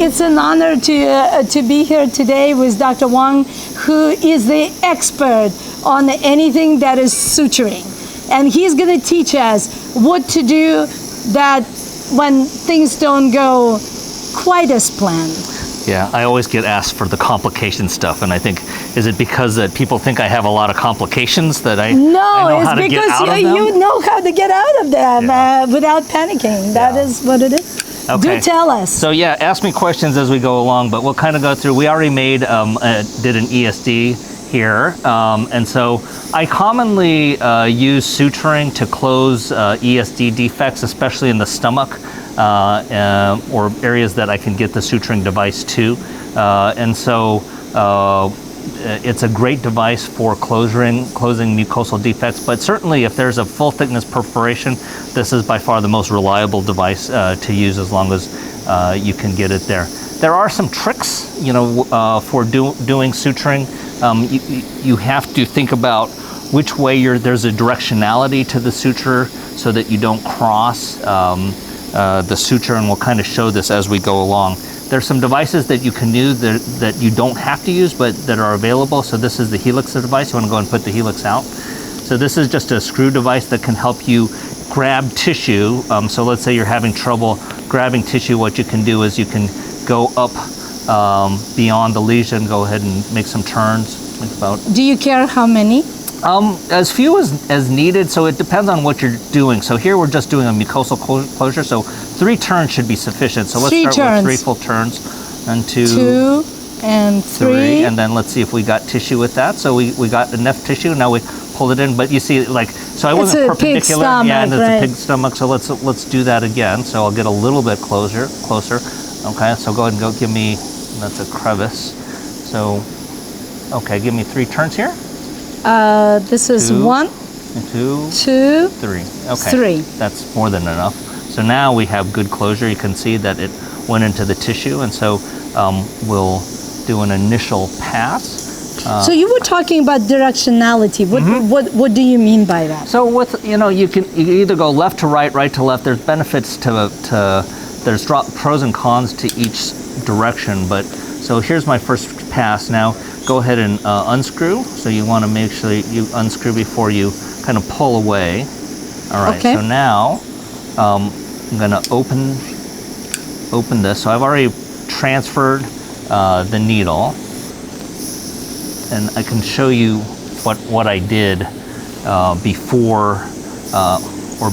it's an honor to be here today with Dr. Hwang, who is the expert on anything that is suturing. And he's going to teach us what to do that when things don't go quite as planned. Yeah, I always get asked for the complication stuff, and I think, is it because that people think I have a lot of complications that I know how to get out of them? You know how to get out of them without panicking. That is what it is. Okay. Do tell us. So yeah, ask me questions as we go along, but we'll kind of go through. We already did an ESD here, and so I commonly use suturing to close ESD defects, especially in the stomach. Or areas that I can get the suturing device to. And so it's a great device for closing mucosal defects, but certainly if there's a full thickness perforation, this is by far the most reliable device to use as long as you can get it there. There are some tricks, for doing suturing. You have to think about which way there's a directionality to the suture so that you don't cross the suture, and we'll kind of show this as we go along. There's some devices that you can use that you don't have to use, but that are available. So this is the helix device. You want to go and put the helix out. So this is just a screw device that can help you grab tissue. So let's say you're having trouble grabbing tissue. What you can do is you can go up beyond the lesion, go ahead and make some turns. Do you care how many? As few as needed, so it depends on what you're doing. So here we're just doing a mucosal closure, so 3 turns should be sufficient. So let's start with 3 full turns, and 2 and 3. And then let's see if we got tissue with that. So we got enough tissue, now we pull it in, but you see, so I wasn't perpendicular. Pig stomach, yeah, and it's right. a pig stomach, so let's do that again. So I'll get a little bit closer. Okay, so go ahead and give me, that's a crevice. So, okay, give me 3 turns here. This is 1, 2, 3. Okay, 3. That's more than enough. So now we have good closure. You can see that it went into the tissue, and so we'll do an initial pass. So you were talking about directionality. What do you mean by that? So with you can either go left to right, right to left. There's benefits there's pros and cons to each direction. But so here's my first pass. Now go ahead and unscrew. So you want to make sure you unscrew before you kind of pull away. All right. Okay. So now I'm going to open this. So I've already transferred the needle, and I can show you what I did before or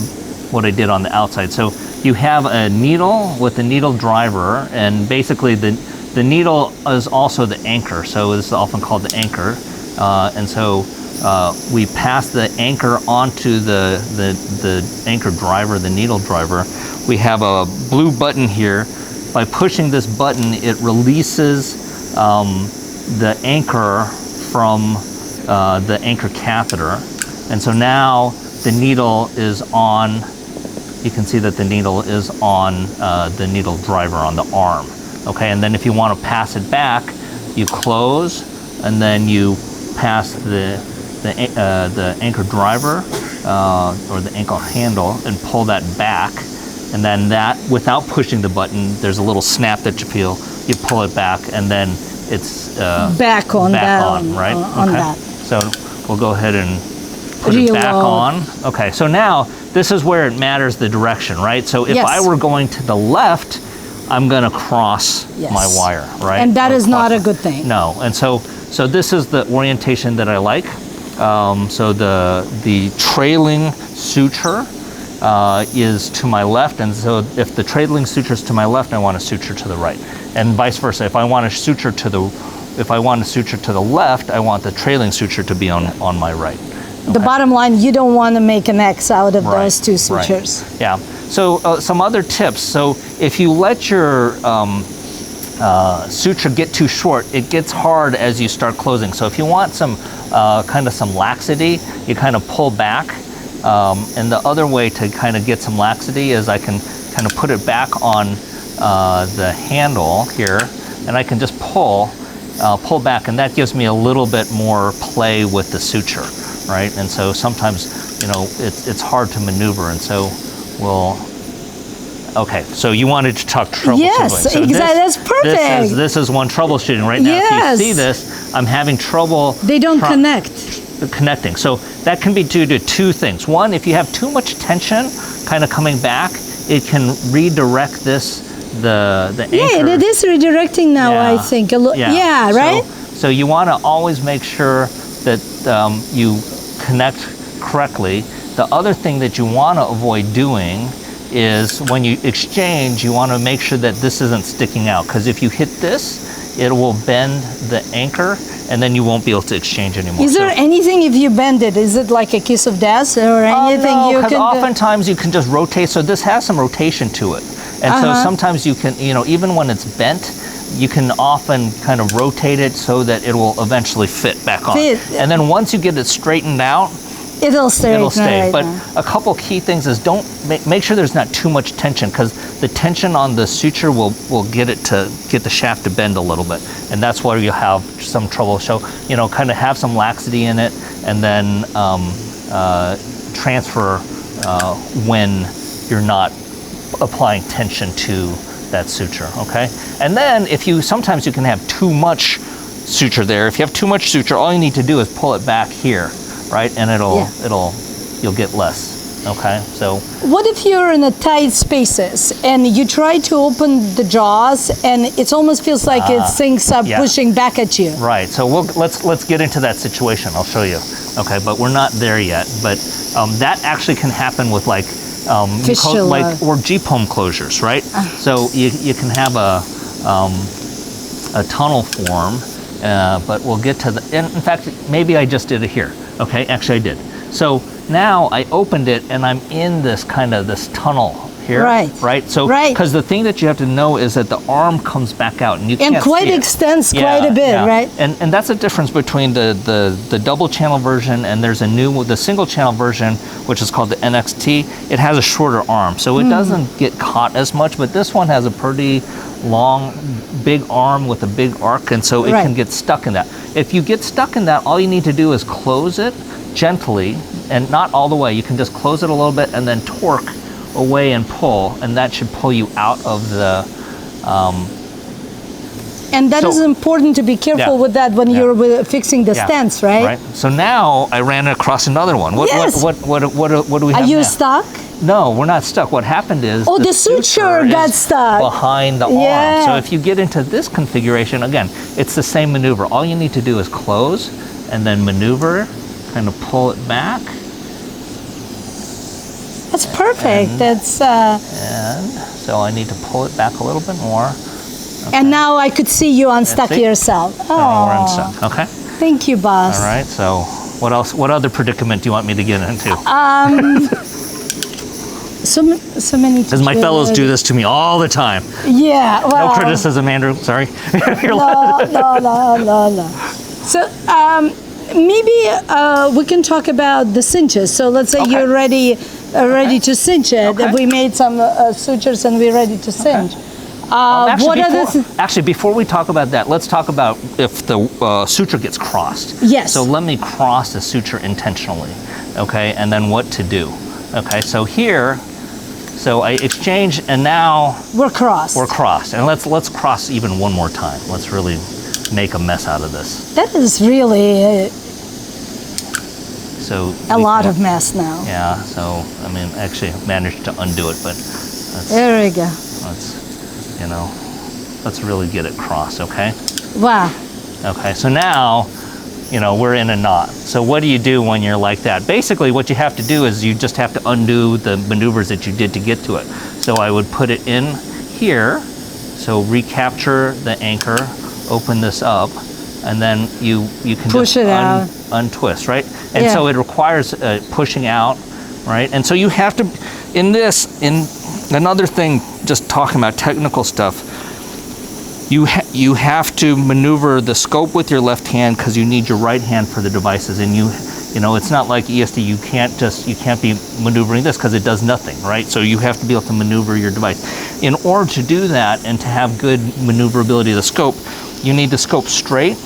what I did on the outside. So you have a needle with a needle driver, and basically the needle is also the anchor. So this is often called the anchor, and so we pass the anchor onto the anchor driver, the needle driver. We have a blue button here. By pushing this button, it releases the anchor from the anchor catheter. And so now the needle is on, you can see that the needle is on the needle driver on the arm. Okay, and then if you want to pass it back, you close, and then you pass the anchor driver or the ankle handle and pull that back. And then that, without pushing the button, there's a little snap that you feel. You pull it back, and then it's back on, right? On okay. that. So we'll go ahead and put it back on. Okay, so now this is where it matters the direction, right? So if I were going to the left, I'm going to cross my wire, right? And that is not a good thing. No, and so this is the orientation that I like. So the trailing suture is to my left, and so if the trailing suture is to my left, I want to suture to the right, and vice versa. If I want to suture to the left, I want the trailing suture to be on my right. Okay. The bottom line, you don't want to make an X out of those 2 sutures. Right. Yeah. So some other tips. So if you let your suture get too short, it gets hard as you start closing. So if you want some some laxity, you kind of pull back. And the other way to kind of get some laxity is I can kind of put it back on the handle here, and I can just pull back, and that gives me a little bit more play with the suture, right? And so sometimes, it's hard to maneuver, and so Okay, so you wanted to talk troubleshooting. Yes, so exactly. That's perfect. This is one troubleshooting right now. Yes. If you see this, I'm having trouble. They don't connect. Connecting. So that can be due to two things. One, if you have too much tension kind of coming back, it can redirect the anchor. Yeah, it is redirecting now, I think. Yeah, right? So you want to always make sure that you connect correctly. The other thing that you want to avoid doing is when you exchange, you want to make sure that this isn't sticking out, because if you hit this, it will bend the anchor and then you won't be able to exchange anymore. Is there anything if you bend it? Is it like a kiss of death or anything no, you can do? oftentimes you can just rotate. So this has some rotation to it. And so sometimes you can, even when it's bent, you can often kind of rotate it so that it will eventually fit back on. And then once you get it straightened out, it'll stay. Right, but a couple key things is don't make sure there's not too much tension, because the tension on the suture will get the shaft to bend a little bit, and that's where you'll have some trouble. So kind of have some laxity in it, and then transfer when you're not applying tension to that suture. Okay, and then sometimes you can have too much suture there. If you have too much suture, all you need to do is pull it back here. Right, and you'll get less. Okay, so what if you're in a tight spaces and you try to open the jaws and it almost feels like things are pushing back at you? Right. So let's get into that situation. I'll show you. Okay, but we're not there yet. But that actually can happen with or G-pome closures, right? So you can have a tunnel form, but we'll get to in fact, maybe I just did it here. Okay, actually I did. So now I opened it and I'm in this tunnel here. Right. So because the thing that you have to know is that the arm comes back out and you can't see it. Extends quite a bit, right? And that's the difference between the double channel version and there's the single channel version, which is called the NXT. It has a shorter arm, so it doesn't get caught as much, but this one has a pretty long, big arm with a big arc, and so it can get stuck in that. If you get stuck in that, all you need to do is close it gently, and not all the way. You can just close it a little bit and then torque away and pull, and that should pull you out of the and that is important to be careful with that when you're fixing the stents, right? So now I ran across another one. What do we have? Are you stuck? No, we're not stuck. What happened is the suture got stuck behind the arm. So if you get into this configuration, again, it's the same maneuver. All you need to do is close and then maneuver, kind of pull it back. That's perfect. And so I need to pull it back a little bit more. Okay. And now I could see you unstuck yourself. Oh, we're unstuck. Okay. Thank you, boss. All right. So what else? What other predicament do you want me to get into? So many. Because my fellows do this to me all the time. Yeah. Well, no criticism, Andrew. Sorry. No. So maybe we can talk about the cinches. So let's say you're ready to cinch it. We made some sutures and we're ready to cinch. Actually, before we talk about that, let's talk about if the suture gets crossed. Yes. So let me cross the suture intentionally, okay, and then what to do. Okay, so here, so I exchange, and now we're crossed. And let's cross even one more time. Let's really make a mess out of this. That is really a lot of mess now. Yeah. So I mean, actually managed to undo it, but there we go. Let's really get it crossed, okay? Wow. Okay, so now, we're in a knot. So what do you do when you're like that? Basically, what you have to do is you just have to undo the maneuvers that you did to get to it. So I would put it in here, so recapture the anchor, open this up, and then you can push it out, untwist, right? And so it requires pushing out, right? And so you have to, in another thing, just talking about technical stuff, you have to maneuver the scope with your left hand because you need your right hand for the devices, and it's not like ESD. You can't be maneuvering this because it does nothing, right? So you have to be able to maneuver your device. In order to do that and to have good maneuverability of the scope, you need the scope straight,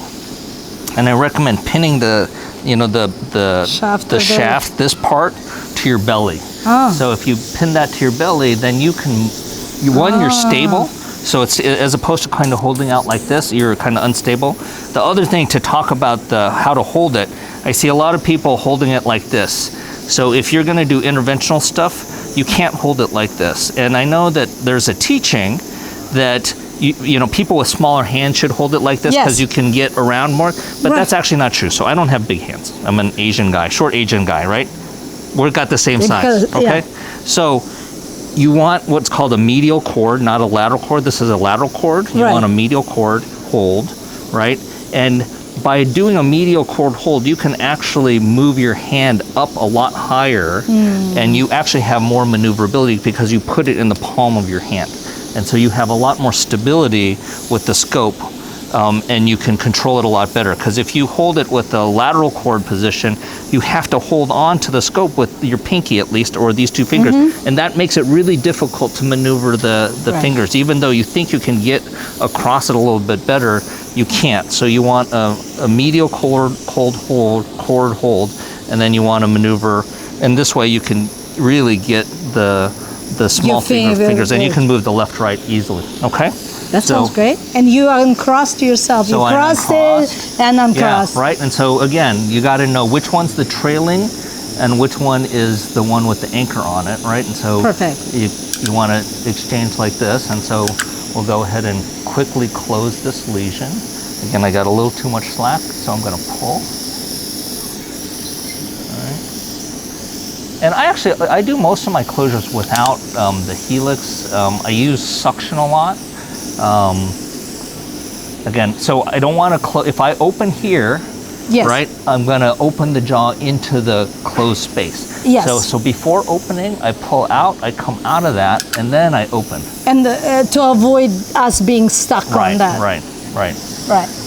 and I recommend pinning the shaft, this part, to your belly. So if you pin that to your belly, then you can You're stable. So it's, as opposed to kind of holding out like this, you're kind of unstable. The other thing to talk about how to hold it, I see a lot of people holding it like this. So if you're going to do interventional stuff, you can't hold it like this. And I know that there's a teaching that you know, people with smaller hands should hold it like this because you can get around more, but that's actually not true. So I don't have big hands. I'm an Asian guy, short Asian guy, right? We've got the same size, okay? So you want what's called a medial cord, not a lateral cord. This is a lateral cord. You want a medial cord hold, right? And by doing a medial cord hold, you can actually move your hand up a lot higher, and you actually have more maneuverability because you put it in the palm of your hand. And so you have a lot more stability with the scope, and you can control it a lot better. Because if you hold it with the lateral cord position, you have to hold on to the scope with your pinky at least, or these two fingers. And that makes it really difficult to maneuver the fingers. Even though you think you can get across it a little bit better, you can't. So you want a medial cord hold, and then you want to maneuver. And this way you can really get the small fingers, and you can move the left, right easily. Okay? That sounds great. And you uncrossed yourself. So you crossed it and uncrossed. Yeah, right. And so again, you got to know which one's the trailing and which one is the one with the anchor on it, right? And so you want to exchange like this. And so we'll go ahead and quickly close this lesion. Again, I got a little too much slack, so I'm going to pull. And I do most of my closures without the helix. I use suction a lot. Again, so I don't want to close. If I open here, right, I'm going to open the jaw into the closed space. So before opening, I pull out, I come out of that, and then I open. And to avoid us being stuck on that. Right.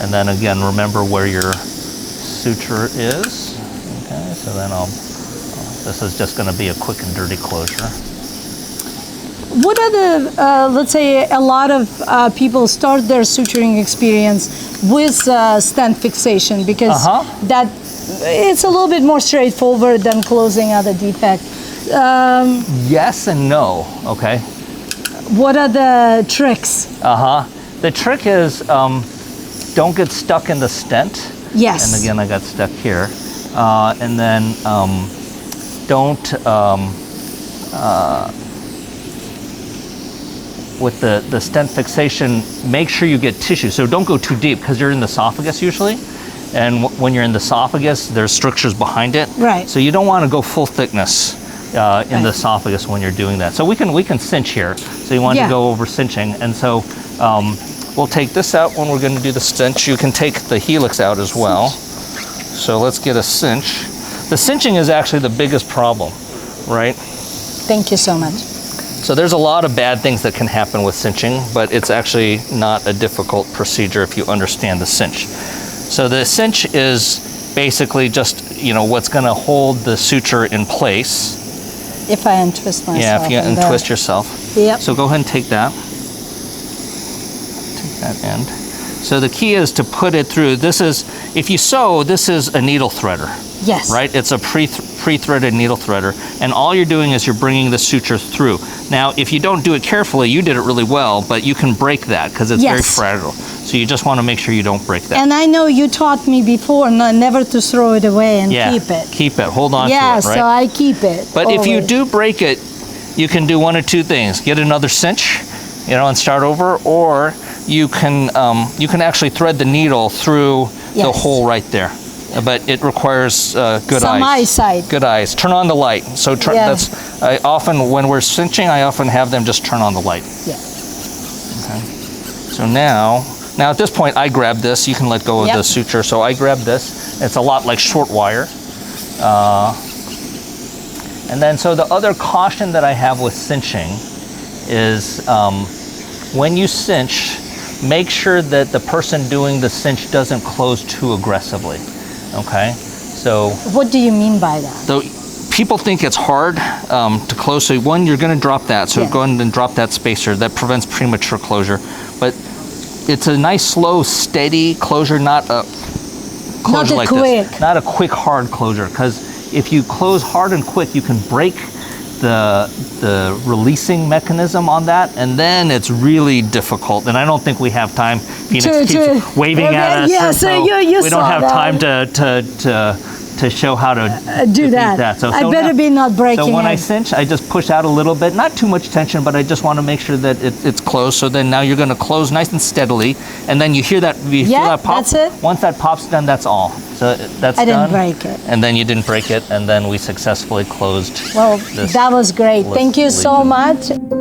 And then again, remember where your suture is. Okay, so then this is just going to be a quick and dirty closure. What are the, let's say a lot of people start their suturing experience with stent fixation because that it's a little bit more straightforward than closing out a defect. Yes and no, okay. What are the tricks? The trick is don't get stuck in the stent. Yes. And again, I got stuck here. And then don't, with the stent fixation, make sure you get tissue. So don't go too deep because you're in the esophagus usually. And when you're in the esophagus, there's strictures behind it. Right. So you don't want to go full thickness in the esophagus when you're doing that. So we can cinch here. So you want to go over cinching. And so we'll take this out when we're going to do the cinch. You can take the helix out as well. So let's get a cinch. The cinching is actually the biggest problem, right? Thank you so much. So there's a lot of bad things that can happen with cinching, but it's actually not a difficult procedure if you understand the cinch. So the cinch is basically just, you know, what's going to hold the suture in place. If I untwist myself. Yeah, if you untwist yourself. Yep. So go ahead and take that. Take that end. So the key is to put it through. This is, if you sew, this is a needle threader. Yes. Right? It's a pre-threaded needle threader. And all you're doing is you're bringing the suture through. Now, if you don't do it carefully, you did it really well, but you can break that because it's very fragile. So you just want to make sure you don't break that. And I know you taught me before never to throw it away and keep it. Keep it. Hold on to it, right? Yeah, so I keep it. But if you do break it, you can do one of two things. Get another cinch, you know, and start over, or you can actually thread the needle through the hole right there. But it requires good some eyesight. Good eyes. Turn on the light. So that's I often, when we're cinching, I often have them just turn on the light. Yeah. Okay. So now at this point, I grab this. You can let go of the suture. So I grab this. It's a lot like short wire. And then, so the other caution that I have with cinching is when you cinch, make sure that the person doing the cinch doesn't close too aggressively. Okay, so what do you mean by that? So people think it's hard to close. So one, you're going to drop that. So go ahead and drop that spacer. That prevents premature closure. But it's a nice, slow, steady closure, not a closure like this. Not a quick, hard closure. Because if you close hard and quick, you can break the releasing mechanism on that, and then it's really difficult. And I don't think we have time. Phoenix keeps waving at us. Yeah, so you we saw don't have that. time to show how to do defeat that. So I better now, be not breaking So when I it. cinch, I just push out a little bit, not too much tension, but I just want to make sure that it's closed. So then now you're going to close nice and steadily, and then you hear that, feel that pop. That's it. Once that pops, then that's all. So that's I done. didn't break it. And then you didn't break it, and then we successfully closed. Well, this that was great. Thank you so lesion. much.